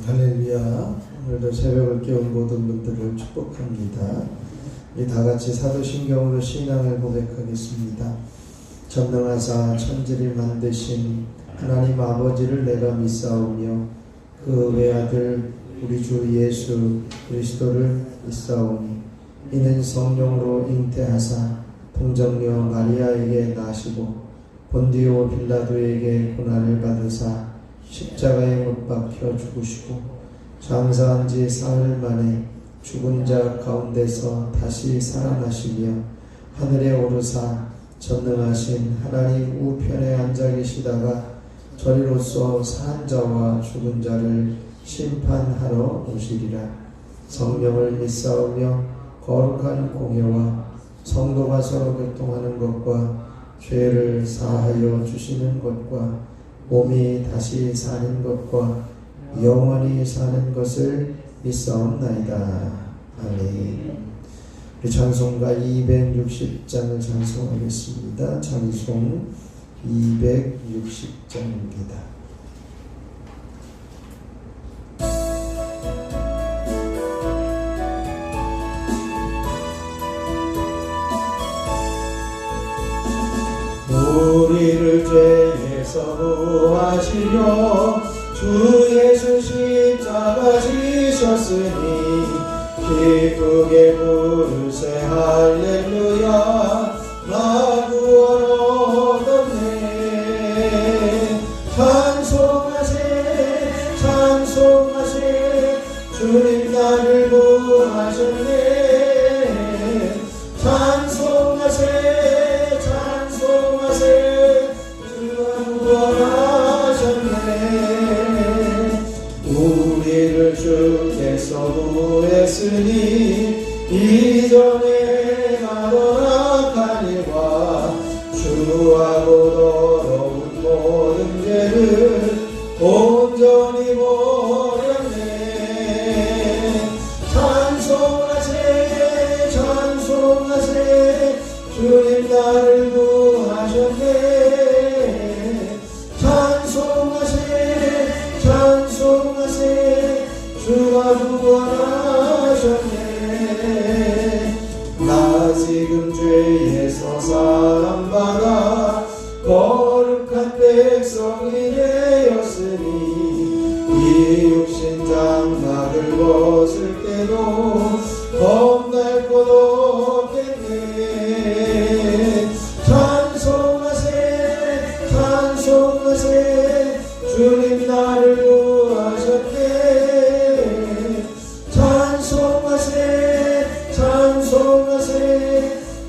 할렐루야. 오늘도 새벽을 깨운 모든 분들을 축복합니다. 우리 다같이 사도신경으로 신앙을 고백하겠습니다. 전능하사 천지를 만드신 하나님 아버지를 내가 믿사오며 그 외아들 우리 주 예수 그리스도를 믿사오니 이는 성령으로 잉태하사 동정녀 마리아에게 나시고 본디오 빌라도에게 고난을 받으사 십자가에 못 박혀 죽으시고 장사한 지 사흘 만에 죽은 자 가운데서 다시 살아나시며 하늘에 오르사 전능하신 하나님 우편에 앉아 계시다가 저리로서 산 자와 죽은 자를 심판하러 오시리라. 성령을 믿사오며 거룩한 공예와 성도가 서로 교통하는 것과 죄를 사하여 주시는 것과 몸이 다시 사는 것과 영원히 사는 것을 믿사옵나이다. 아멘. 우리 찬송가 260장을 찬송하겠습니다. 찬송 260장입니다. 우리를 죄에서 구하시려 주 예수 십자가 지셨으니 기쁘게 부르세 할렐루야. 나 구원 얻었네. 찬송하세 찬송하세 주님 나를 구하셨네. 찬송하세 우리를 주께서 구했으니 이전에 나던 악한 일과 주하고 더러운 모든 죄를 온전히 버렸네. 찬송하세 찬송하세 주님 나를 구하셨네. 찬송하세 주가 구원하셨네. 나 지금 죄에서 사함받아 거룩한 백성이 되었으니 이 육신 장막을 벗을 때도 겁날 것 없겠네. 찬송하세 찬송하세 주님 나를 구하셨네. 찬송하세 찬송하세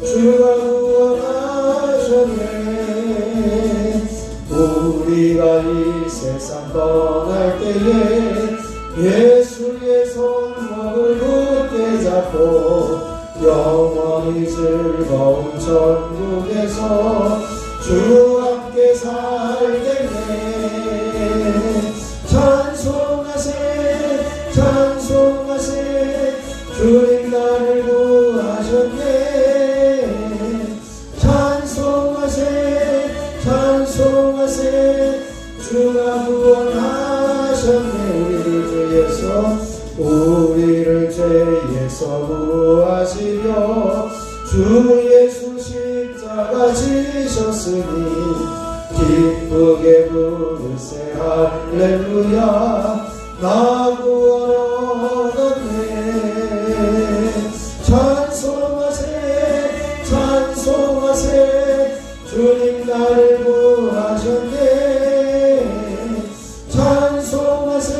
주가 구원하셨네. 우리가 이 세상 떠날 때에 예수의 손목을 굳게 잡고 영원히 즐거운 천국에서 주 함께 살겠네. 찬송하세 찬송하세 주님 나를 구하셨네. 찬송하세 찬송하세 주가 구원하셨네. 우리를 죄에서 구하시려 주 예수 십자가 지셨으니 기쁘게 부르세 할렐루야. 나 구원 얻었네. 찬송하세 찬송하세 주님 나를 구하셨네. 찬송하세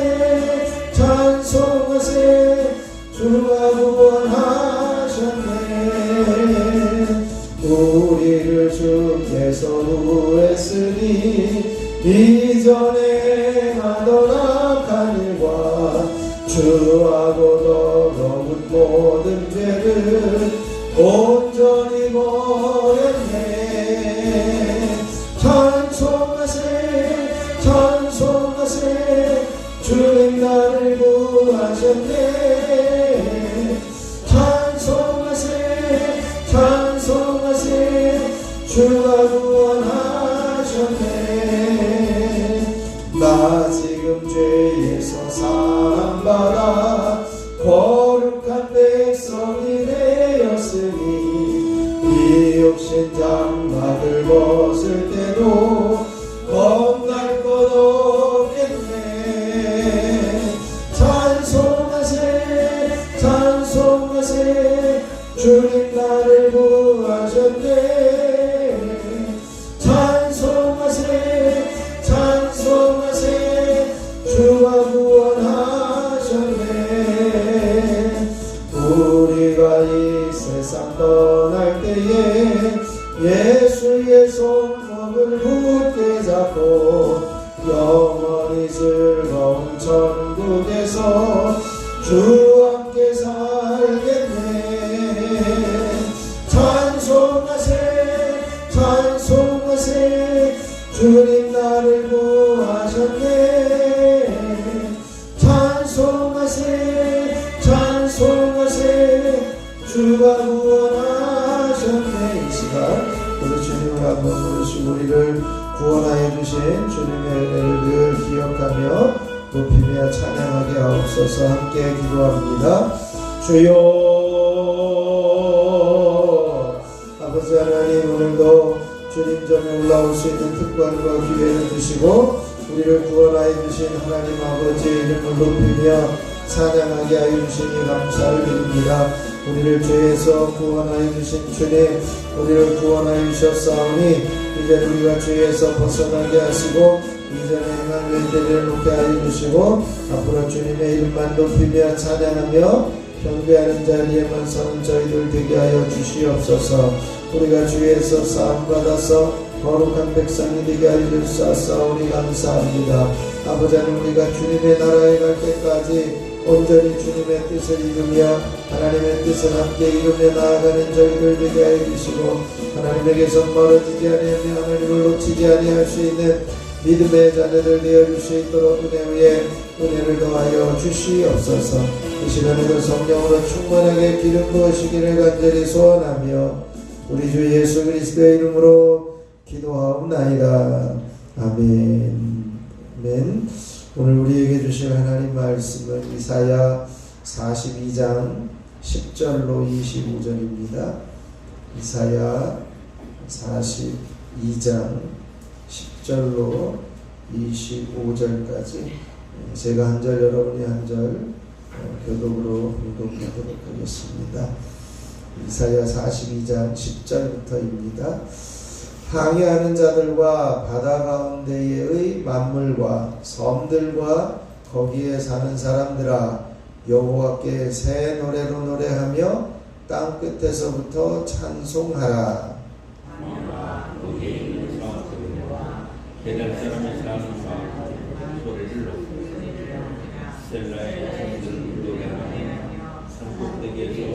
찬송하세 주가 구원하셨네. 우리를 주께서 구했으니 이전에 하던 악한 일과 주하고 더러운 모든 죄를 온전히 버렸네. 찬송하세 찬송하세 주님 나를 구하셨네. 찬송하세 찬송하세 주가 구원하셨네. 나 지금 죄에서 사랑받아 거룩한 백성이 되었으니 이 육신 장막을 벗을 때도 겁날 것 없겠네. 찬송하세 찬송하세 주님 나를 구하셨네. 찬송하세 찬송하세 주가 구원하셨네. 우리가 이 세상 떠날 때에 예수의 손목을 굳게 잡고 영원히 즐거운 천국에서 주와 함께 살겠네. 찬송하세 찬송하세 주님 나를 구하셨네. 찬송하세 찬송하세 주가 구원하셨네. 이 시간 우리 주님을 한번 부르시고 우리를 구원하여 주신 주님의 은혜를 늘 기억하며 높이며 찬양하게 하옵소서. 함께 기도합니다. 주여 아버지 하나님, 오늘도 주님 전에 올라올 수 있는 특권과 기회를 주시고 우리를 구원하여 주신 하나님 아버지의 이름을 높이며 찬양하게 하여 주시니 감사를 드립니다. 우리를 죄에서 구원하여 주신 주님, 우리를 구원하여 주셨사오니 이제 우리가 죄에서 벗어나게 하시고 이전에 행한 일들을 놓게 하여 주시고 앞으로 주님의 이름만 높이며 찬양하며 경배하는 자리에만 서는 저희들 되게 하여 주시옵소서. 우리가 주에서 사함받아서 거룩한 백성이 되게 하여 주셨사오니 감사합니다. 아버지 하나님, 우리가 주님의 나라에 갈 때까지 온전히 주님의 뜻을 이루며 하나님의 뜻을 함께 이루며 나아가는 저희들 되게 하여 주시고 하나님에게서 멀어지지 아니하며 하나님을 놓치지 아니할 수 있는 믿음의 자녀들 되어 줄 수 있도록 은혜 위에 은혜를 더하여 주시옵소서. 이 시간에도 성령으로 충만하게 기름 부으시기를 간절히 소원하며 우리 주 예수 그리스도의 이름으로 기도하옵나이다. 아멘. 아멘. 오늘 우리에게 주실 하나님 말씀은 이사야 42장 10절로 25절입니다. 이사야 42장 10절로 25절까지 제가 한 절 여러분이 한 절 교독으로 공독하도록 하겠습니다. 이사야 42장 10절부터입니다. 항해하는 자들과 바다 가운데의 만물과 섬들과 거기에 사는 사람들아, 여호와께 새 노래로 노래하며 땅 끝에서부터 찬송하라. 거기에 있는 사람들과 게달 사람의 사는 소리를 높고 셀라의 정들을 노래하며 산꼭대기에서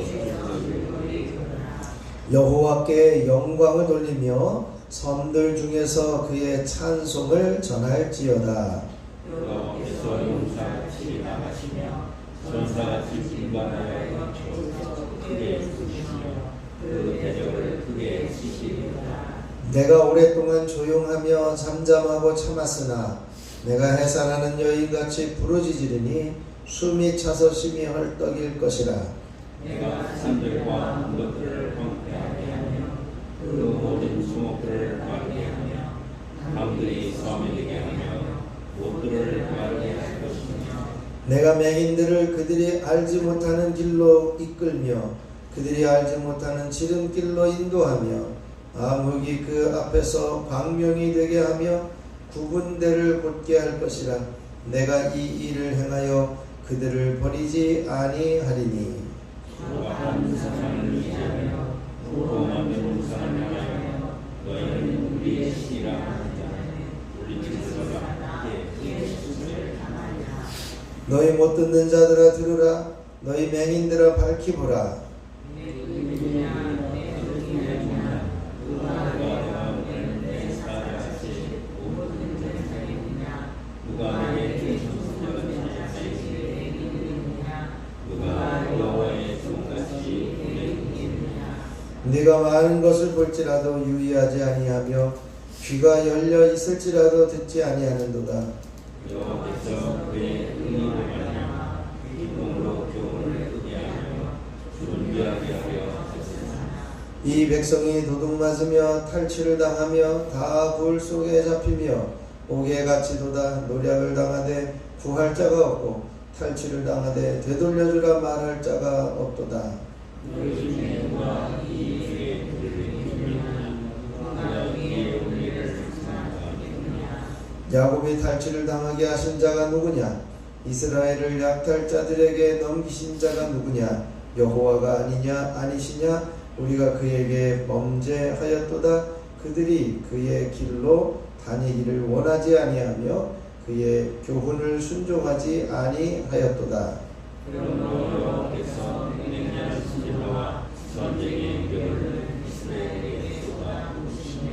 여호와께 영광을 돌리며 섬들 중에서 그의 찬송을 전할지어다. 여호와께서 용사같이 나가시며 전사같이 분간하여 크게 부시며 그 대적을 크게 치시리로다. 내가 오랫동안 조용하며 잠잠하고 참았으나 내가 해산하는 여인같이 부르짖으리니 숨이 차서 심히 헐떡일 것이라. 내가 산들과 언덕들을 황폐하게 하며 그 모든 수목들을 마르게 하며 강들이 섬이 되게 하며 못들을 마르게 할 것이며 내가 맹인들을 그들이 알지 못하는 길로 이끌며 그들이 알지 못하는 지름길로 인도하며 암흑이 그 앞에서 광명이 되게 하며 굽은 데를 곧게 할 것이라. 내가 이 일을 행하여 그들을 버리지 아니하리니. 한 사람을 위하여 부로 만든 사람을 위하여 너희는 우리의 시라 하자. 우리 집에서가 함께 그의 수술을 당하리라. 너희 못 듣는 자들아 들으라. 너희 맹인들아 밝히 보라. 네가 많은 것을 볼지라도 유의하지 아니하며 귀가 열려 있을지라도 듣지 아니하는도다. 여호와께서 그의 의로 말미암아 기쁨으로 교훈을 의뢰하며 준비하게 하려 하셨으나 이 백성이 도둑맞으며 탈취를 당하며 다 불 속에 잡히며 옥에 갇히도다. 노략을 당하되 구할 자가 없고 탈취를 당하되 되돌려주라 말할 자가 없도다. 너희 중에 누가 이 일에 그를 이기느냐 누가 이에 우리를 생각하느냐 야곱이 탈취를 당하게 하신 자가 누구냐? 이스라엘을 약탈자들에게 넘기신 자가 누구냐? 여호와가 아니냐 아니시냐? 우리가 그에게 범죄하였도다. 그들이 그의 길로 다니기를 원하지 아니하며 그의 교훈을 순종하지 아니하였도다. 그러므로 여호와께서 맹렬하신 여호와 전쟁의 결을 이스라엘에게 쏟아부으시매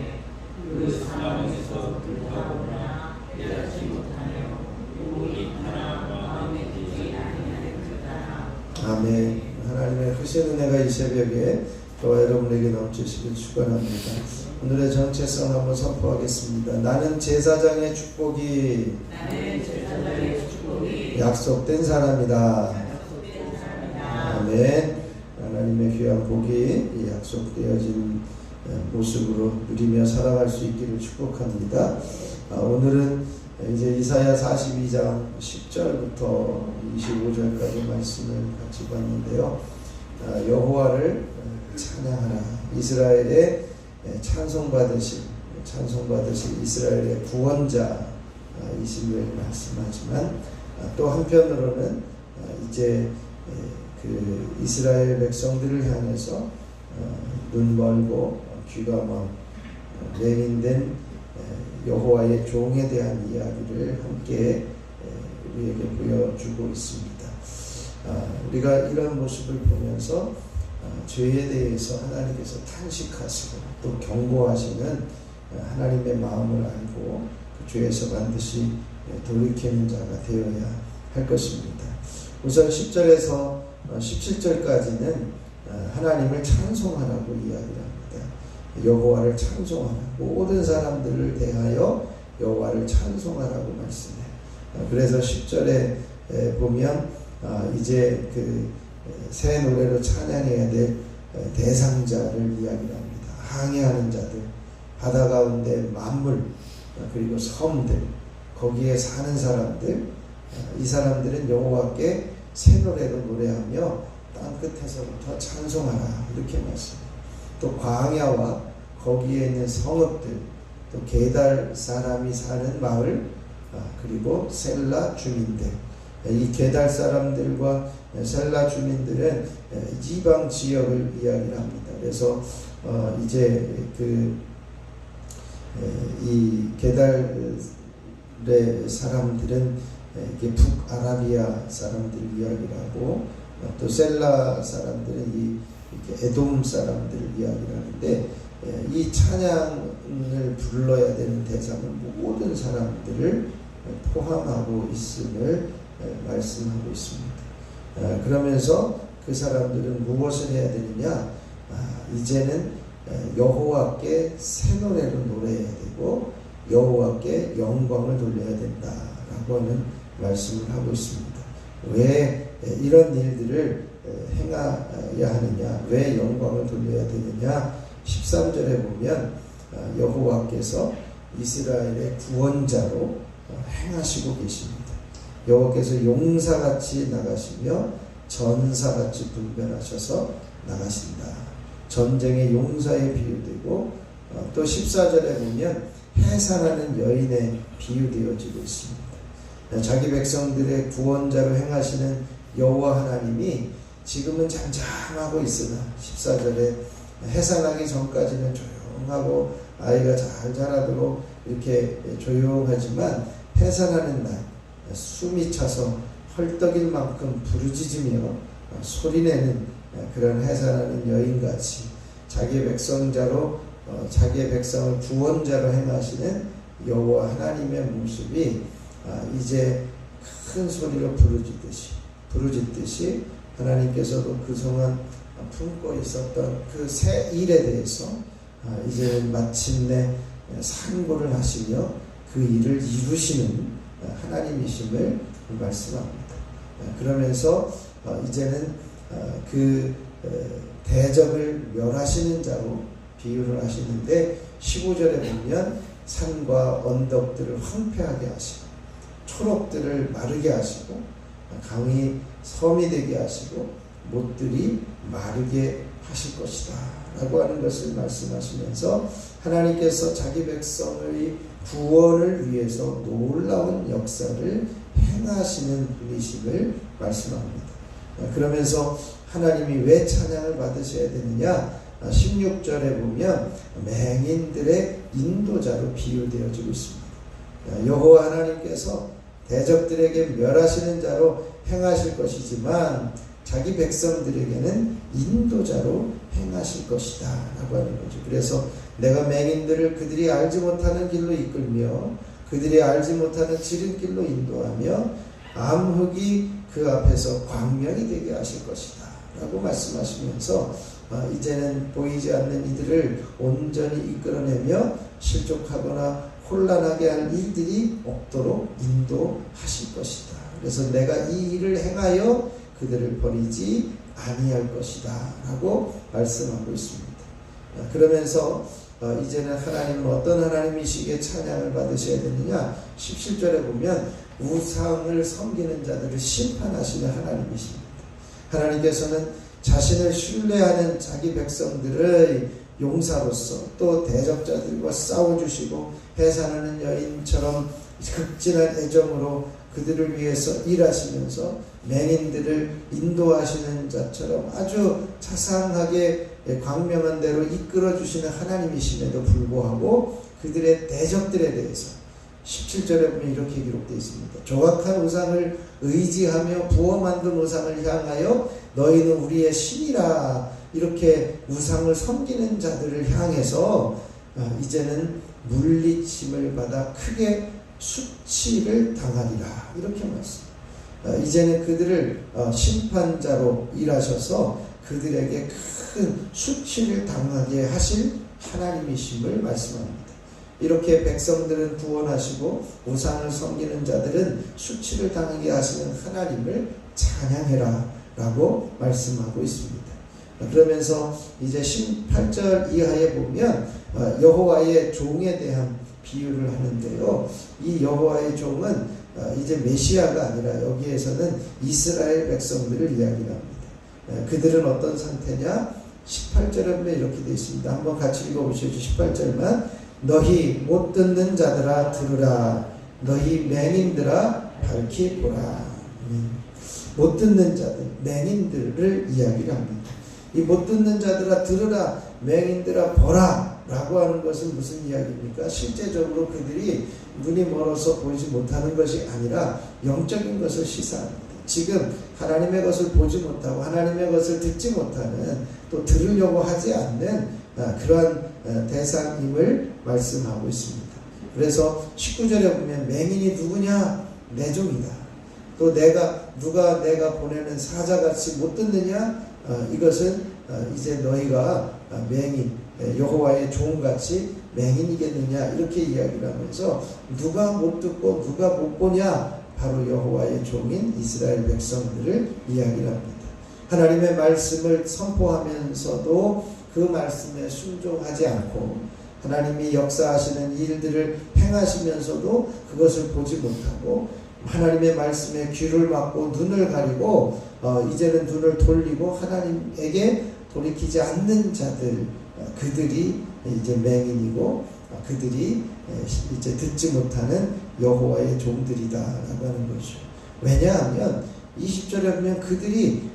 그 사방에서 불타오르나 내려지 못하며 우리 하나 마음에 들지 아니하였다. 아멘. 하나님의 크신 은혜가 이 새벽에 저와 여러분에게 넘치시길 축원합니다. 오늘의 정체성 한번 선포하겠습니다. 나는 제사장의 축복이 약속된 사람이다. 아멘. 하나님의 귀한 복이 약속되어진 모습으로 누리며 살아갈 수 있기를 축복합니다. 오늘은 이제 이사야 42장 10절부터 25절까지 말씀을 같이 봤는데요. 여호와를 찬양하라. 이스라엘의 찬송받으실 이스라엘의 구원자 이심을 말씀하지만 또 한편으로는 이제 그 이스라엘 백성들을 향해서 눈 멀고 귀가 먼 맹인된 여호와의 종에 대한 이야기를 함께 우리에게 보여주고 있습니다. 우리가 이런 모습을 보면서 죄에 대해서 하나님께서 탄식하시고 또 경고하시는 하나님의 마음을 알고 그 죄에서 반드시 돌이키는 자가 되어야 할 것입니다. 우선 10절에서 17절까지는 하나님을 찬송하라고 이야기를 합니다. 여호와를 찬송하라. 모든 사람들을 대하여 여호와를 찬송하라고 말씀해요. 그래서 10절에 보면 이제 그 새 노래로 찬양해야 될 대상자를 이야기합니다. 항해하는 자들, 바다 가운데 만물, 그리고 섬들, 거기에 사는 사람들, 이 사람들은 여호와께 새 노래로 노래하며 땅 끝에서부터 찬송하라 이렇게 말씀해요. 또 광야와 거기에 있는 성읍들, 또 게달 사람이 사는 마을, 그리고 셀라 주민들, 이 게달 사람들과 셀라 주민들은 이방 지역을 이야기를 합니다. 그래서 이제 이 게달의 사람들은 이게 북아라비아 사람들 이야기를 하고 또 셀라 사람들은 이렇게 에돔 사람들을 이야기를 하는데 이 찬양을 불러야 되는 대상은 모든 사람들을 포함하고 있음을 말씀하고 있습니다. 그러면서 그 사람들은 무엇을 해야 되느냐? 이제는 여호와께 새 노래로 노래해야 되고 여호와께 영광을 돌려야 된다라고 하는 말씀을 하고 있습니다. 왜 이런 일들을 행해야 하느냐? 왜 영광을 돌려야 되느냐? 13절에 보면 여호와께서 이스라엘의 구원자로 행하시고 계십니다. 여호와께서 용사같이 나가시며 전사같이 분별하셔서 나가신다. 전쟁의 용사에 비유되고 또 14절에 보면 해산하는 여인에 비유되어지고 있습니다. 자기 백성들의 구원자로 행하시는 여호와 하나님이 지금은 잠잠하고 있으나 14절에 해산하기 전까지는 조용하고 아이가 잘 자라도록 이렇게 조용하지만 해산하는 날 숨이 차서 헐떡일 만큼 부르짖으며 소리내는 그런 해산하는 여인같이 자기의 백성자로 자기의 백성을 구원자로 행하시는 여호와 하나님의 모습이 이제 큰 소리로 부르짖듯이 하나님께서도 그동안 품고 있었던 그 새 일에 대해서 이제 마침내 상고를 하시며 그 일을 이루시는 하나님이심을 말씀합니다. 그러면서 이제는 그 대적을 멸하시는 자로 비유를 하시는데 15절에 보면 산과 언덕들을 황폐하게 하시고 초록들을 마르게 하시고 강이 섬이 되게 하시고 못들이 마르게 하실 것이다 라고 하는 것을 말씀하시면서 하나님께서 자기 백성의 구원을 위해서 놀라운 역사를 행하시는 분이심을 말씀합니다. 그러면서 하나님이 왜 찬양을 받으셔야 되느냐? 16절에 보면 맹인들의 인도자로 비유되어지고 있습니다. 여호와 하나님께서 대적들에게 멸하시는 자로 행하실 것이지만 자기 백성들에게는 인도자로 행하실 것이다 라고 하는 거죠. 그래서 내가 맹인들을 그들이 알지 못하는 길로 이끌며 그들이 알지 못하는 지름길로 인도하며 암흑이 그 앞에서 광명이 되게 하실 것이다 라고 말씀하시면서 이제는 보이지 않는 이들을 온전히 이끌어내며 실족하거나 혼란하게 할 일들이 없도록 인도하실 것이다. 그래서 내가 이 일을 행하여 그들을 버리지 아니할 것이다 라고 말씀하고 있습니다. 그러면서 이제는 하나님은 어떤 하나님이시기에 찬양을 받으셔야 되느냐? 17절에 보면 우상을 섬기는 자들을 심판하시는 하나님이십니다. 하나님께서는 자신을 신뢰하는 자기 백성들의 용사로서 또 대적자들과 싸워주시고 해산하는 여인처럼 극진한 애정으로 그들을 위해서 일하시면서 맹인들을 인도하시는 자처럼 아주 자상하게 광명한 대로 이끌어주시는 하나님이심에도 불구하고 그들의 대적들에 대해서 17절에 보면 이렇게 기록되어 있습니다. 조각한 우상을 의지하며 부어 만든 우상을 향하여 너희는 우리의 신이라 이렇게 우상을 섬기는 자들을 향해서 이제는 물리침을 받아 크게 수치를 당하리라 이렇게 말씀. 이제는 그들을 심판자로 일하셔서 그들에게 큰 수치를 당하게 하실 하나님이심을 말씀합니다. 이렇게 백성들은 구원하시고 우상을 섬기는 자들은 수치를 당하게 하시는 하나님을 찬양해라 라고 말씀하고 있습니다. 그러면서 이제 18절 이하에 보면 여호와의 종에 대한 비유를 하는데요. 이 여호와의 종은 이제 메시아가 아니라 여기에서는 이스라엘 백성들을 이야기합니다. 그들은 어떤 상태냐? 18절에 보면 이렇게 되어 있습니다. 한번 같이 읽어보시죠. 18절만 너희 못 듣는 자들아 들으라. 너희 맹인들아 밝히 보라. 못 듣는 자들, 맹인들을 이야기를 합니다. 이 못 듣는 자들아 들으라, 맹인들아 보라 라고 하는 것은 무슨 이야기입니까? 실제적으로 그들이 눈이 멀어서 보이지 못하는 것이 아니라 영적인 것을 시사합니다. 지금 하나님의 것을 보지 못하고 하나님의 것을 듣지 못하는 또 들으려고 하지 않는 그러한 대상임을 말씀하고 있습니다. 그래서 19절에 보면 맹인이 누구냐? 내 종이다. 또 누가 내가 보내는 사자같이 못 듣느냐? 이것은 이제 너희가 맹인 여호와의 종같이 맹인이겠느냐 이렇게 이야기를 하면서 누가 못 듣고 누가 못 보냐? 바로 여호와의 종인 이스라엘 백성들을 이야기를 합니다. 하나님의 말씀을 선포하면서도 그 말씀에 순종하지 않고 하나님이 역사하시는 일들을 행하시면서도 그것을 보지 못하고 하나님의 말씀에 귀를 막고 눈을 가리고 이제는 눈을 돌리고 하나님에게 돌이키지 않는 자들 그들이 이제 맹인이고 그들이 이제 듣지 못하는 여호와의 종들이다라고 하는 것이죠. 왜냐하면 20절에 보면 그들이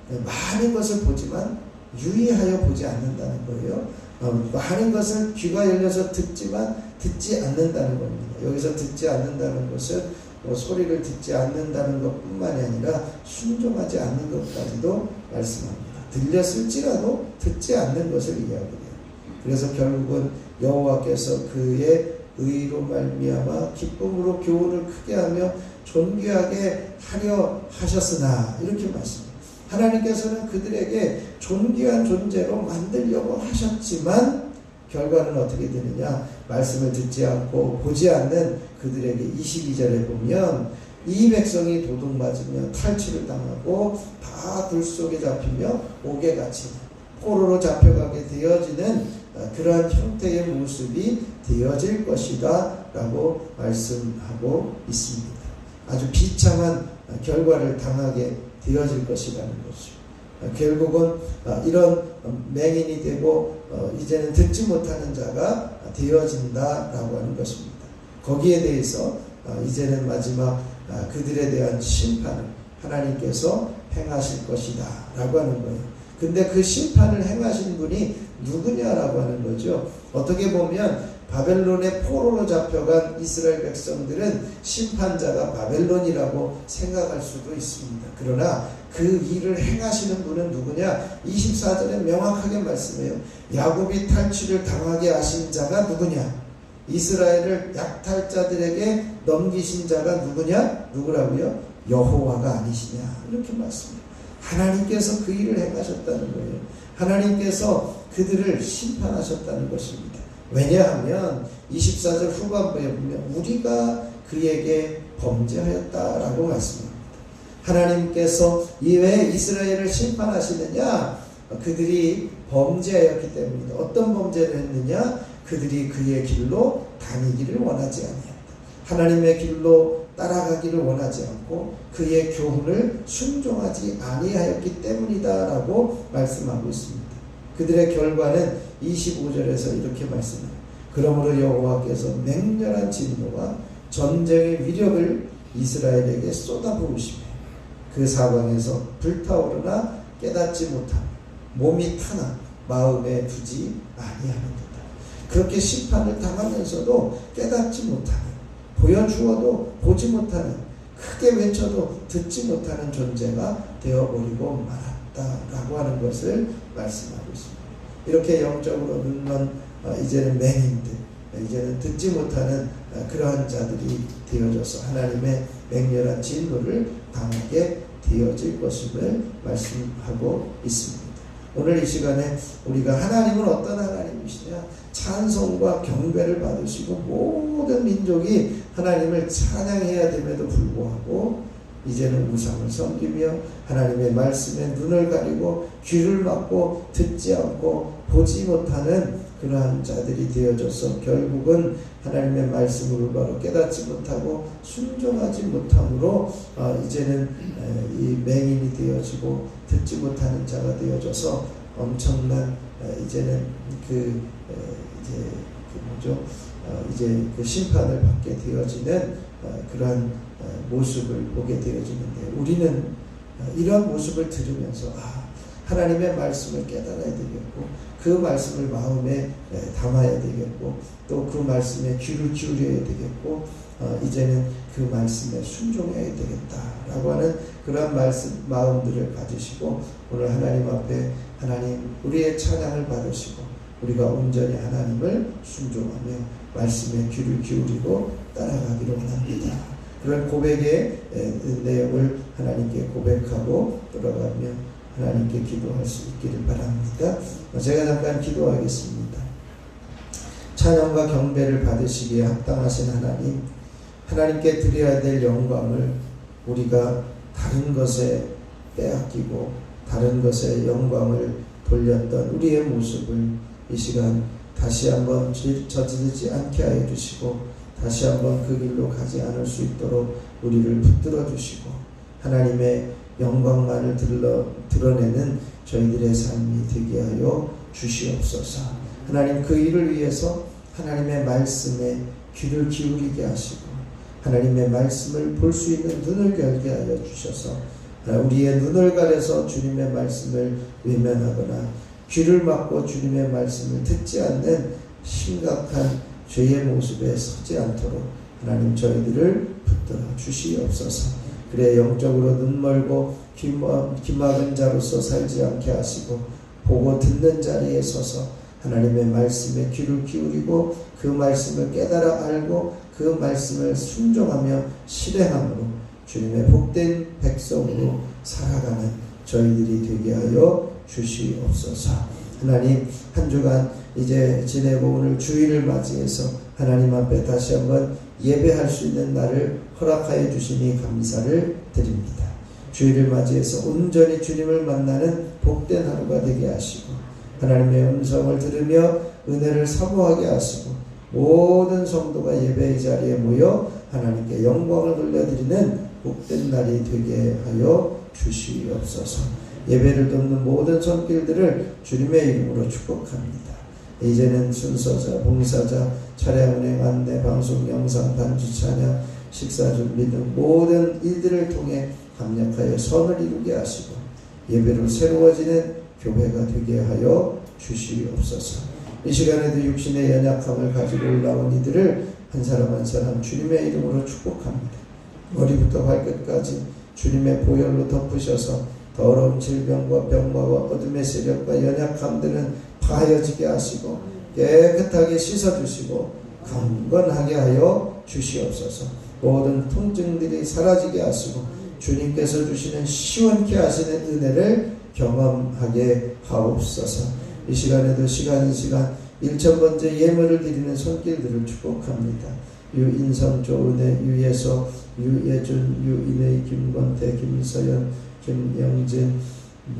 많은 것을 보지만 유의하여 보지 않는다는 거예요. 많은 것을 귀가 열려서 듣지만 듣지 않는다는 겁니다. 여기서 듣지 않는다는 것은 소리를 듣지 않는다는 것뿐만이 아니라 순종하지 않는 것까지도 말씀합니다. 들렸을지라도 듣지 않는 것을 이야기해요. 그래서 결국은 여호와께서 그의 의로 말미암아 기쁨으로 교훈을 크게 하며 존귀하게 하려 하셨으나 이렇게 말씀합니다. 하나님께서는 그들에게 존귀한 존재로 만들려고 하셨지만 결과는 어떻게 되느냐? 말씀을 듣지 않고 보지 않는 그들에게 22절에 보면 이 백성이 도둑맞으며 탈취를 당하고 다 불 속에 잡히며 옥에같이 포로로 잡혀가게 되어지는 그러한 형태의 모습이 되어질 것이다 라고 말씀하고 있습니다. 아주 비참한 결과를 당하게 되어질 것이라는 것이죠. 결국은 이런 맹인이 되고 이제는 듣지 못하는 자가 되어진다라고 하는 것입니다. 거기에 대해서 이제는 마지막 그들에 대한 심판을 하나님께서 행하실 것이다 라고 하는 거예요. 근데 그 심판을 행하신 분이 누구냐라고 하는 거죠. 어떻게 보면 바벨론의 포로로 잡혀간 이스라엘 백성들은 심판자가 바벨론이라고 생각할 수도 있습니다. 그러나 그 일을 행하시는 분은 누구냐? 24절에 명확하게 말씀해요. 야곱이 탈취를 당하게 하신 자가 누구냐? 이스라엘을 약탈자들에게 넘기신 자가 누구냐? 누구라고요? 여호와가 아니시냐? 이렇게 말씀해요. 하나님께서 그 일을 행하셨다는 거예요. 하나님께서 그들을 심판하셨다는 것입니다. 왜냐하면 24절 후반부에 보면 우리가 그에게 범죄하였다라고 말씀합니다. 하나님께서 왜 이스라엘을 심판하시느냐? 그들이 범죄하였기 때문입니다. 어떤 범죄를 했느냐? 그들이 그의 길로 다니기를 원하지 아니했다. 하나님의 길로 따라가기를 원하지 않고 그의 교훈을 순종하지 아니하였기 때문이다라고 말씀하고 있습니다. 그들의 결과는 25절에서 이렇게 말씀해요. 그러므로 여호와께서 맹렬한 진노와 전쟁의 위력을 이스라엘에게 쏟아부으시며 그 사방에서 불타오르나 깨닫지 못하며 몸이 타나 마음에 두지 아니하는도다. 그렇게 심판을 당하면서도 깨닫지 못하는, 보여주어도 보지 못하는, 크게 외쳐도 듣지 못하는 존재가 되어버리고 말았다라고 하는 것을 말씀하고 있습니다. 이렇게 영적으로 눈먼 이제는 맹인들, 이제는 듣지 못하는 그러한 자들이 되어져서 하나님의 맹렬한 진노를 당하게 되어질 것임을 말씀하고 있습니다. 오늘 이 시간에 우리가 하나님은 어떤 하나님이시냐? 찬송과 경배를 받으시고 모든 민족이 하나님을 찬양해야 됨에도 불구하고 이제는 우상을 섬기며 하나님의 말씀에 눈을 가리고 귀를 막고 듣지 않고 보지 못하는 그러한 자들이 되어져서 결국은 하나님의 말씀을 바로 깨닫지 못하고 순종하지 못함으로 이제는 이 맹인이 되어지고 듣지 못하는 자가 되어져서 엄청난 이제는 이제 그 심판을 받게 되어지는 그러한 모습을 보게 되어지는데 우리는 이런 모습을 들으면서 하나님의 말씀을 깨달아야 되겠고 그 말씀을 마음에 담아야 되겠고 또 그 말씀에 귀를 기울여야 되겠고 이제는 그 말씀에 순종해야 되겠다라고 하는 그런 마음들을 가지시고 오늘 하나님 앞에 하나님 우리의 찬양을 받으시고 우리가 온전히 하나님을 순종하며 말씀에 귀를 기울이고 따라가기를 원합니다. 그런 고백의 내용을 하나님께 고백하고 돌아가며 하나님께 기도할 수 있기를 바랍니다. 제가 잠깐 기도하겠습니다. 찬양과 경배를 받으시기에 합당하신 하나님, 하나님께 드려야 될 영광을 우리가 다른 것에 빼앗기고 다른 것에 영광을 돌렸던 우리의 모습을 이 시간 다시 한번 저지르지 않게 하여 주시고 다시 한번 그 길로 가지 않을 수 있도록 우리를 붙들어 주시고 하나님의 영광만을 드러내는 저희들의 삶이 되게 하여 주시옵소서. 하나님 그 일을 위해서 하나님의 말씀에 귀를 기울이게 하시고 하나님의 말씀을 볼 수 있는 눈을 열게 하여 주셔서 우리의 눈을 가려서 주님의 말씀을 외면하거나 귀를 막고 주님의 말씀을 듣지 않는 심각한 죄의 모습에 서지 않도록 하나님 저희들을 붙들어 주시옵소서. 그래 영적으로 눈멀고 귀 막은 자로서 살지 않게 하시고 보고 듣는 자리에 서서 하나님의 말씀에 귀를 기울이고 그 말씀을 깨달아 알고 그 말씀을 순종하며 실행함으로 주님의 복된 백성으로 살아가는 저희들이 되게 하여 주시옵소서. 하나님, 한 주간 이제 지내고 오늘 주일을 맞이해서 하나님 앞에 다시 한번 예배할 수 있는 날을 허락하여 주시니 감사를 드립니다. 주일을 맞이해서 온전히 주님을 만나는 복된 하루가 되게 하시고, 하나님의 음성을 들으며 은혜를 사모하게 하시고, 모든 성도가 예배의 자리에 모여 하나님께 영광을 돌려드리는 복된 날이 되게 하여 주시옵소서. 예배를 돕는 모든 손길들을 주님의 이름으로 축복합니다. 이제는 순서자, 봉사자, 차량 운행, 안내, 방송, 영상, 반주 찬양, 식사 준비 등 모든 일들을 통해 합력하여 선을 이루게 하시고 예배로 새로워지는 교회가 되게 하여 주시옵소서. 이 시간에도 육신의 연약함을 가지고 올라온 이들을 한 사람 한 사람 주님의 이름으로 축복합니다. 머리부터 발끝까지 주님의 보혈로 덮으셔서 더러운 질병과 병마와 어둠의 세력과 연약함들은 파여지게 하시고 깨끗하게 씻어주시고 강건하게 하여 주시옵소서. 모든 통증들이 사라지게 하시고 주님께서 주시는 시원케 하시는 은혜를 경험하게 하옵소서. 이 시간에도 시간 1000번째 예물을 드리는 손길들을 축복합니다. 유인성, 조은혜, 유예서, 유예준, 유인의, 김건태, 김서연, 김영진,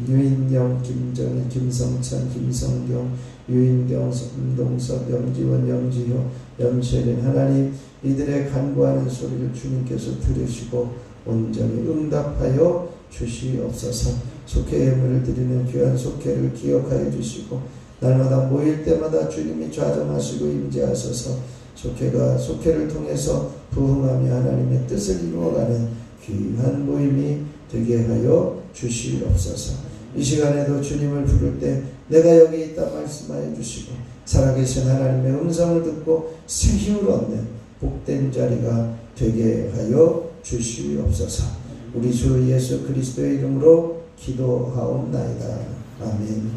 유인영, 김정희, 김성찬, 김성경, 유인경, 김동섭, 영지원, 영지효, 염채린. 하나님, 이들의 간구하는 소리를 주님께서 들으시고 온전히 응답하여 주시옵소서. 속회 예물을 드리는 귀한 속회를 기억하여 주시고 날마다 모일 때마다 주님이 좌정하시고 임재하셔서 속회를 통해서 부흥하며 하나님의 뜻을 이루어가는 귀한 모임이 되게 하여 주시옵소서. 이 시간에도 주님을 부를 때 내가 여기 있다 말씀하여 주시고 살아계신 하나님의 음성을 듣고 새 힘을 얻는 복된 자리가 되게 하여 주시옵소서. 우리 주 예수 그리스도의 이름으로 기도하옵나이다. 아멘.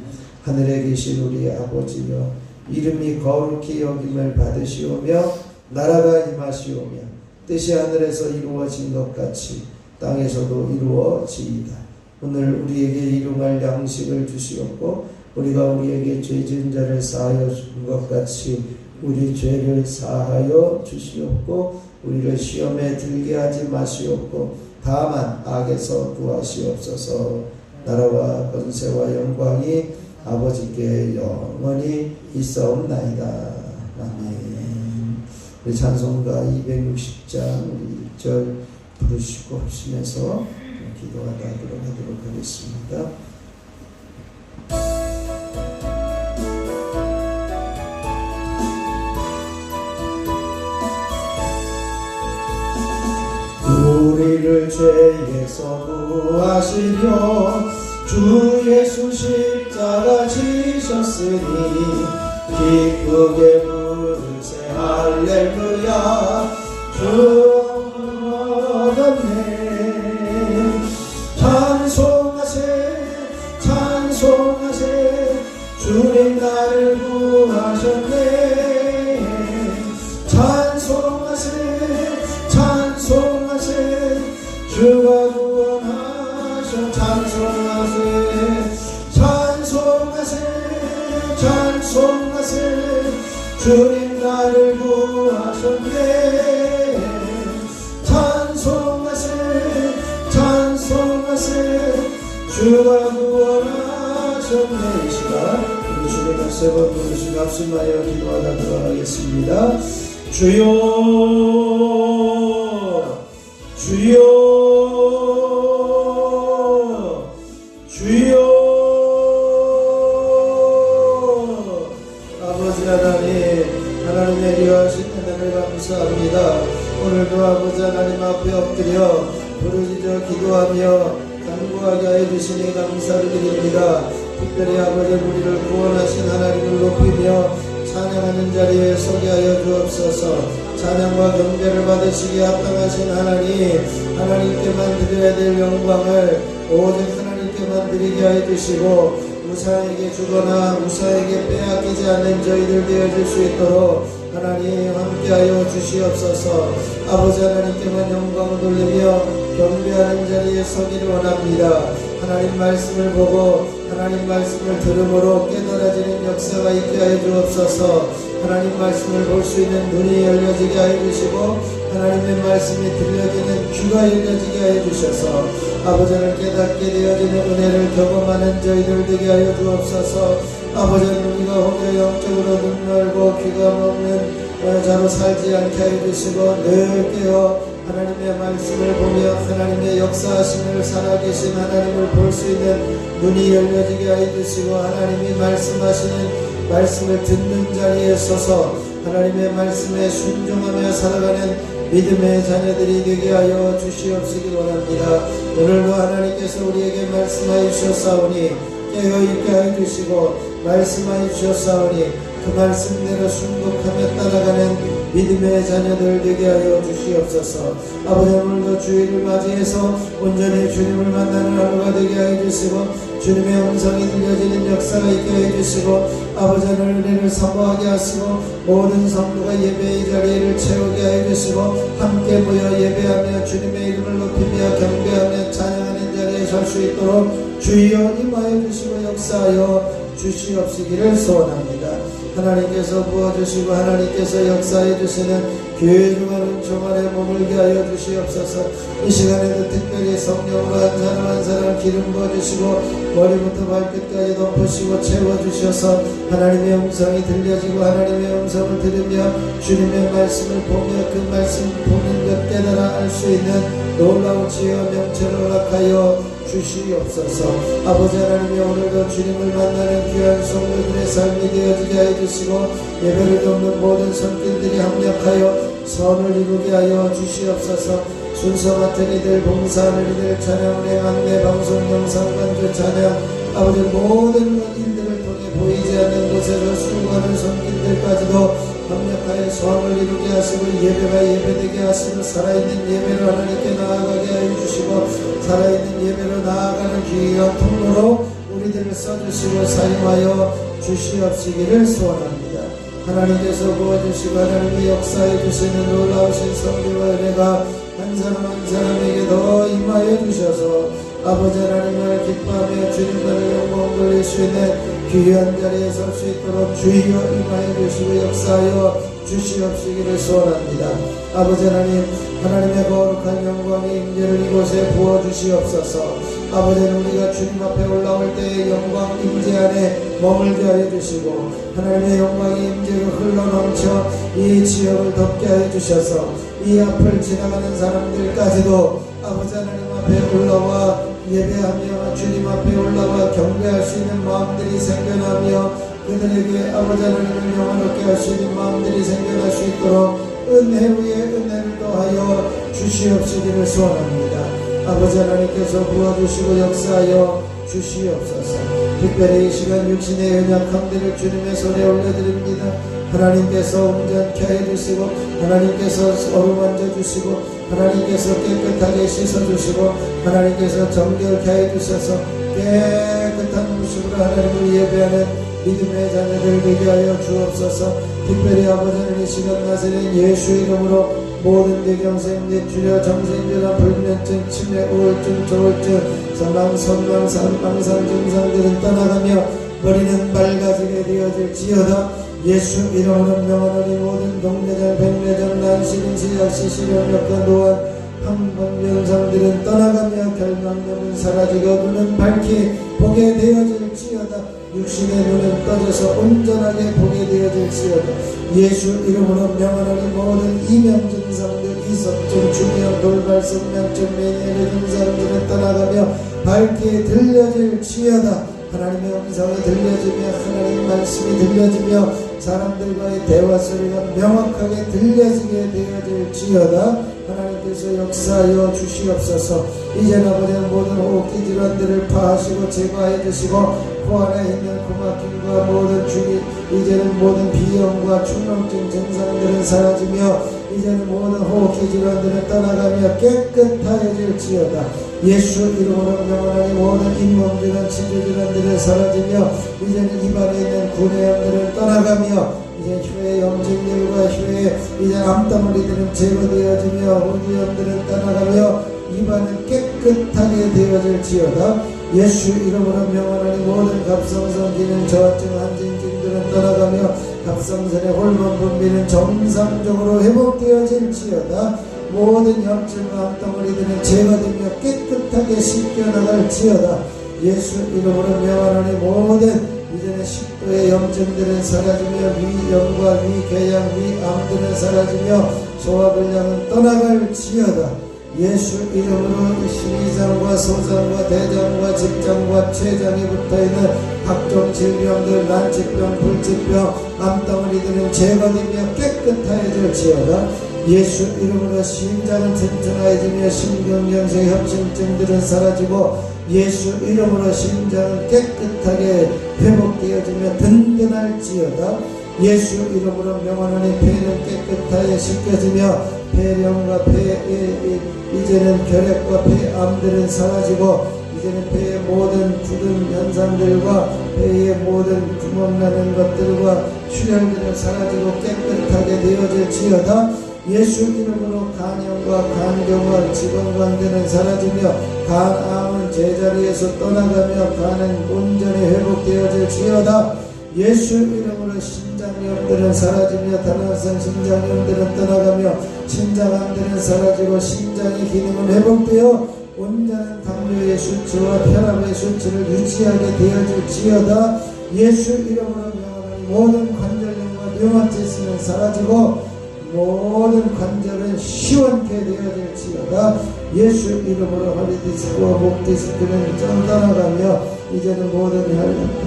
하늘에 계신 우리 아버지여, 이름이 거룩히 여김을 받으시오며 나라가 임하시오며 뜻이 하늘에서 이루어진 것 같이 땅에서도 이루어지이다. 오늘 우리에게 일용할 양식을 주시옵고 우리가 우리에게 죄 지은 자를 사하여 준 것 같이 우리 죄를 사하여 주시옵고 우리를 시험에 들게 하지 마시옵고 다만 악에서 구하시옵소서. 나라와 권세와 영광이 아버지께 영원히 있사옵나이다. 아멘. 우리 찬송가 260장 우리 1절 부르시고 하시면서 기도하다 들어가도록 하겠습니다. 우리를 죄에서 구하시려 주 예수 십자가 지셨으니 기쁘게 부르세 할렐루야. 주 얻었네. 찬송하세 찬송하세 주님 나를 구하셨네. 찬송하세 찬송하세 주가 구원하셔. 찬송하세 찬송하세 찬송하세 주님 나를 구하셨네. 찬송하세 찬송하세 주가 구원하셨네. 이 시간 우리 주님을 세 번 부르시고 합심하여 기도하다 들어가겠습니다. 주여 주여 주여. 아버지 하나님 내려하신 은혜를 감사합니다. 오늘도 아버지 하나님 앞에 엎드려 부르짖어 기도하며 간구하게 하여 주시니 감사를 드립니다. 특별히 아버지 우리를 구원하신 하나님을 높이며 찬양하는 자리에 서게 하여 주옵소서. 찬양과 경배를 받으시기에 합당하신 하나님, 하나님께만 드려야 될 영광을 오직 하나님께만 드리게 하여 주시고 우사에게 주거나 우사에게 빼앗기지 않는 저희들 되어질 수 있도록 하나님 함께하여 주시옵소서. 아버지 하나님께만 영광을 돌리며 경배하는 자리에 서기를 원합니다. 하나님 말씀을 보고 하나님 말씀을 들음으로 깨달아지는 역사가 있게 하여 주옵소서. 하나님 말씀을 볼 수 있는 눈이 열려지게 하여 주시고 하나님의 말씀이 들려지는 귀가 열려지게 하여 주셔서 아버지를 깨닫게 되어지는 은혜를 경험하는 저희들 되게 하여 주옵소서. 아버지는 우리가 혼자 영적으로 눈 열고 귀가 먹는 자로 살지 않게 하여 주시고 늘 깨어 하나님의 말씀을 보며 하나님의 역사하심을 살아계신 하나님을 볼 수 있는 눈이 열려지게 하여 주시고 하나님이 말씀하시는 말씀을 듣는 자리에 서서 하나님의 말씀에 순종하며 살아가는 믿음의 자녀들이 되게 하여 주시옵시기 원합니다. 오늘도 하나님께서 우리에게 말씀하여 주셨사오니 깨어있게 하여 주시고 말씀하여 주셨사오니 그 말씀대로 순종하며 따라가는 믿음의 자녀들 되게 하여 주시옵소서. 아버지 오늘도 주일을 맞이해서 온전히 주님을 만나는 하루가 되게 하여 주시고 주님의 음성이 들려지는 역사가 있게 해 주시고 아버지 은혜를 사모하게 하시고 모든 성도가 예배의 자리를 채우게 해 주시고 함께 모여 예배하며 주님의 이름을 높이며 경배하며 찬양하는 자리에 설 수 있도록 주여 임하여 주시고 역사하여 주시옵시기를 소원합니다. 하나님께서 부어주시고 하나님께서 역사해 주시는 귀중한 은총 안에 머물게 하여 주시옵소서. 이 시간에도 특별히 성령으로 한 사람 한 사람 기름 부어주시고 머리부터 발끝까지 덮으시고 채워주셔서 하나님의 음성이 들려지고 하나님의 음성을 들으며 주님의 말씀을 보며 그 말씀 보는 것 깨달아 알 수 있는 놀라운 지혜와 명철을 허락하여 주시옵소서. 아버지 하나님이 오늘도 주님을 만나는 귀한 성도들의 삶이 되어지게 하여 주시고 예배를 돕는 모든 손길들이 합력하여 선을 이루게 하여 주시옵소서. 순서 맡은 이들, 봉사하는 이들, 찬양의 안내 방송 영상 간주 찬양 아버지 모든 일들을 통해 보이지 않는 곳에서 수고하는 손길들까지도 합력하여 소원을 이루게 하시고 예배가 예배되게 하시고 살아있는 예배를 하나님께 나아가게 하여 주시고 살아있는 예배로 나아가는 귀한 통로로 우리들을 써주시고 사용하여 주시옵시기를 소원합니다. 하나님께서 부어주시고 하나님이 역사해 주시는 놀라우신 성비와 은혜가 한 사람 한 사람에게 더 임하여 주셔서 아버지 하나님을 기뻐하며 주님만을 영광 돌릴 수 있는 귀한 자리에 설 수 있도록 주여 임하여 주시고 역사하여 주시옵시기를 소원합니다. 아버지 하나님 하나님의 거룩한 영광의 임재를 이곳에 부어주시옵소서. 아버지는 우리가 주님 앞에 올라올 때의 영광 임재 안에 머물게 하여 주시고 하나님의 영광의 임재가 흘러넘쳐 이 지역을 덮게 하여 주셔서 이 앞을 지나가는 사람들까지도 아버지 하나님 앞에 올라와 예배하며 주님 앞에 올라와 경배할 수 있는 마음들이 생겨나며 그들에게 아버지 하나님을 영화롭게 할 수 있는 마음들이 생겨날 수 있도록 은혜 위에 은혜를 더하여 주시옵시기를 소원합니다. 아버지 하나님께서 부어주시고 역사하여 주시옵소서. 특별히 이 시간 육신의 연약함들을 주님의 손에 올려드립니다. 하나님께서 온전케 해주시고 하나님께서 어루만져 주시고 하나님께서 깨끗하게 씻어주시고 하나님께서 정결케 해주셔서 깨끗한 모습으로 하나님을 예배하는 믿음의 자녀들 되게 하여 주옵소서. 특별히 아버지는 이 시간 나서는 예수 이름으로 모든 배경생, 뇌출혈, 정신질환, 불면증, 치매, 우울증, 조울증, 사망, 선망, 상망상 증상들은 떠나가며 머리는 맑아지게 되어질지어다. 예수 이름으로 명하노니 모든 동내장, 백내장, 난시린, 시약, 시시령력과 노안, 항번면상들은 떠나가며 결망염은 사라지고 눈은 밝히 보게 되어질지어다. 육신의 눈은 떠져서 온전하게 보게 되어질지어다. 예수 이름으로 명하노니 모든 이명 증상들, 이석증, 중형, 돌발, 성명증, 매니의 증상들은 떠나가며 밝게 들려질지어다. 하나님의 음성이 들려지며 하나님의 말씀이 들려지며 사람들과의 대화 소리가 명확하게 들려지게 되어질지어다. 하나님께서 역사하여 주시옵소서. 이제 아버지는 모든 호흡기 질환들을 파하시고 제거해 주시고 코 안에 있는 코막힘과 모든 중이 이제는 모든 비염과 축농증 증상들은 사라지며 이제는 모든 호흡기 질환들은 떠나가며 깨끗하여질지어다. 예수 이름으로 명하노니 모든 잇몸질환, 치주질환들은 사라지며 이제는 입안에 있는 구내염들은 떠나가며 이제 혀의 염증들과 혀의 이제 암덩어리들은 제거되어지며 후두염들은 떠나가며 입안은 깨끗하게 되어질지어다. 예수 이름으로 명하노니 모든 갑상선 기능 저하증 한진증들은 떠나가며 갑상선의 호르몬 분비는 정상적으로 회복되어질지어다. 모든 염증과 암덩어리들은 제거되며 깨끗하게 씻겨나갈지어다. 예수 이름으로 명하노니 모든 이전의 식도의 염증들은 사라지며 위염과 위궤양, 위암들은 사라지며 소화불량은 떠나갈지어다. 예수 이름으로 심장과 소장과 대장과 직장과 췌장에 붙어있는 각종 질병들, 난치병, 불치병, 암덩어리들은 제거되며 깨끗해질지어다. 예수 이름으로 심장은 튼튼해지며 심근경색 협심증들은 사라지고 예수 이름으로 심장은 깨끗하게 회복되어지며 든든할지어다. 예수 이름으로 명하노니 폐는 깨끗하게 씻겨지며 폐렴과 이제는 결핵과 폐암들은 사라지고 이제는 폐의 모든 굳은 현상들과 폐의 모든 구멍나는 것들과 출혈들은 사라지고 깨끗하게 되어질지어다. 예수 이름으로 간염과 간경과 지방관들은 사라지며 간암은 제자리에서 떠나가며 간은 온전히 회복되어질지어다. 예수 이름으로 신장염들은 사라지며 다나선 신장염들은 떠나가며 신장암들은 사라지고 신장의 기능은 회복되어 온전한 당뇨의 수치와 혈압의 수치를 유지하게 되어질지어다. 예수 이름으로 명하노니 모든 관절염과 류마티스는 사라지고 모든 관절은 시원케 되어질지어다. 예수 이름으로 허리 디스크와 목 디스크는 떠나가며 이제는 모든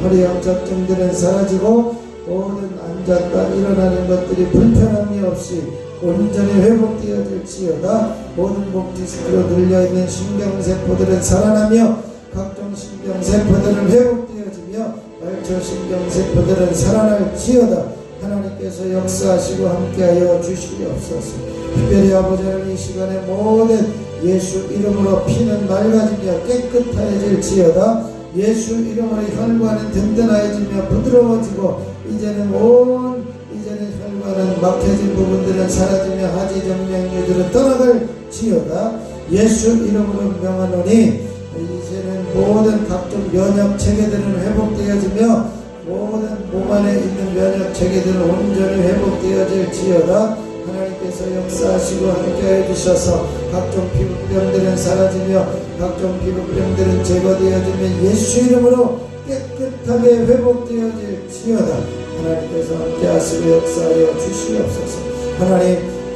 허리 협착증들은 사라지고 모든 앉았다 일어나는 것들이 불편함이 없이 온전히 회복되어질지어다. 모든 목 디스크로 눌려있는 신경세포들은 살아나며 각종 신경세포들은 회복되어지며 말초신경세포들은 살아날지어다. 하나님께서 역사하시고 함께하여 주시옵소서. 특별히 아버지 하나님 이 시간에 모든 예수 이름으로 피는 맑아지며 깨끗해질지어다. 예수 이름으로 혈관은 든든해지며 부드러워지고 이제는 혈관은 막혀진 부분들은 사라지며 하지정맥류들은 떠나갈지어다. 예수 이름으로 명하노니 이제는 모든 각종 면역 체계들은 회복되어지며 모든 몸 안에 있는 면역 체계들은 온전히 회복되어질지어다. 하나님께서 역사하시고 함께해 주셔서 각종 피부병들은 사라지며 각종 피부병들은 제거되어지며 예수 이름으로 깨끗하게 회복되어질지어다. 하나님께서 함께하시고 역사하여 주시옵소서.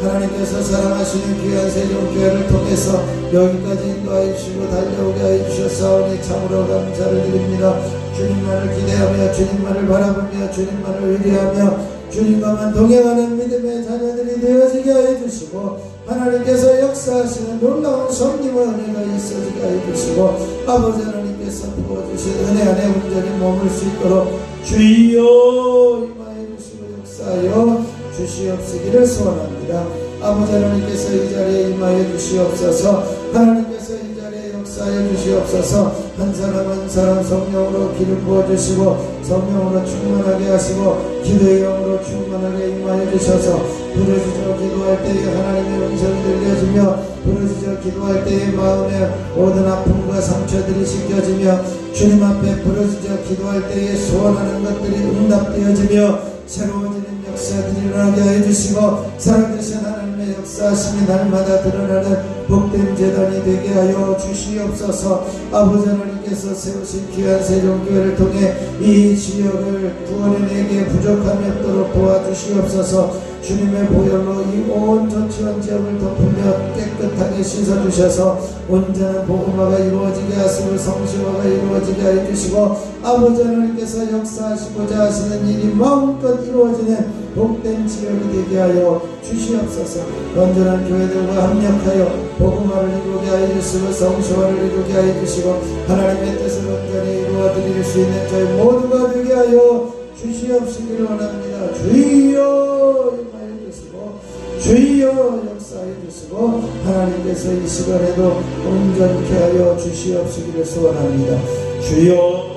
하나님께서 사랑하시는 귀한 세종교회를 통해서 여기까지 인도하여 주시고 달려오게 하여 주셨사오니 참으로 감사를 드립니다. 주님만을 기대하며 주님만을 바라보며 주님만을 의뢰하며 주님과만 동행하는 믿음의 자녀들이 되어지게 하여 주시고 하나님께서 역사하시는 놀라운 섭리와 은혜가 있어지게 하여 주시고 아버지 하나님께서 부어주신 은혜 안에 온전히 머물 수 있도록 주여 임하여 주시고 역사하여 주시옵시기를 소원합니다. 아버지 하나님께서 이 자리에 임하여 주시옵소서. 하나님께서 이 자리에 역사하여 주시옵소서. 한 사람 한 사람 성령으로 기름 부어주시고 성령으로 충만하게 하시고 기도의 영으로 충만하게 임하여 주셔서 부르짖어 기도할 때에 하나님의 음성이 들려지며 부르짖어 기도할 때에 마음의 모든 아픔과 상처들이 씻겨지며 주님 앞에 부르짖어 기도할 때에 소원하는 것들이 응답되어지며 새로워지는 역사들이 일어나게 해주시고 살아계신 하나님의 역사하심이 날마다 드러나는 복된 재단이 되게 하여 주시옵소서. 아버지 하나님께서 세우신 귀한 세종교회를 통해 이 지역을 구원인에게 부족함이 없도록 도와주시옵소서. 주님의 보혈로 이 온 조치원 지역을 덮으며 깨끗하게 씻어주셔서 온전한 복음화가 이루어지게 하시고 성실화가 이루어지게 해주시고 아버지 하나님께서 역사하시고자 하시는 일이 마음껏 이루어지는 복된 지역이 되게 하여 주시옵소서. 온전한 교회들과 합력하여 복음화를 이루게 하여 주시고 성실화를 이루게 하여 주시고 하나님의 뜻을 온전히 이루어 드릴 수 있는 저희 모두가 되게 하여 주시옵시기를 원합니다. 주여 임하여 주시고 주여 역사해 주시고 하나님께서 이 시간에도 온전케 하여 주시옵시기를 소원합니다. 주여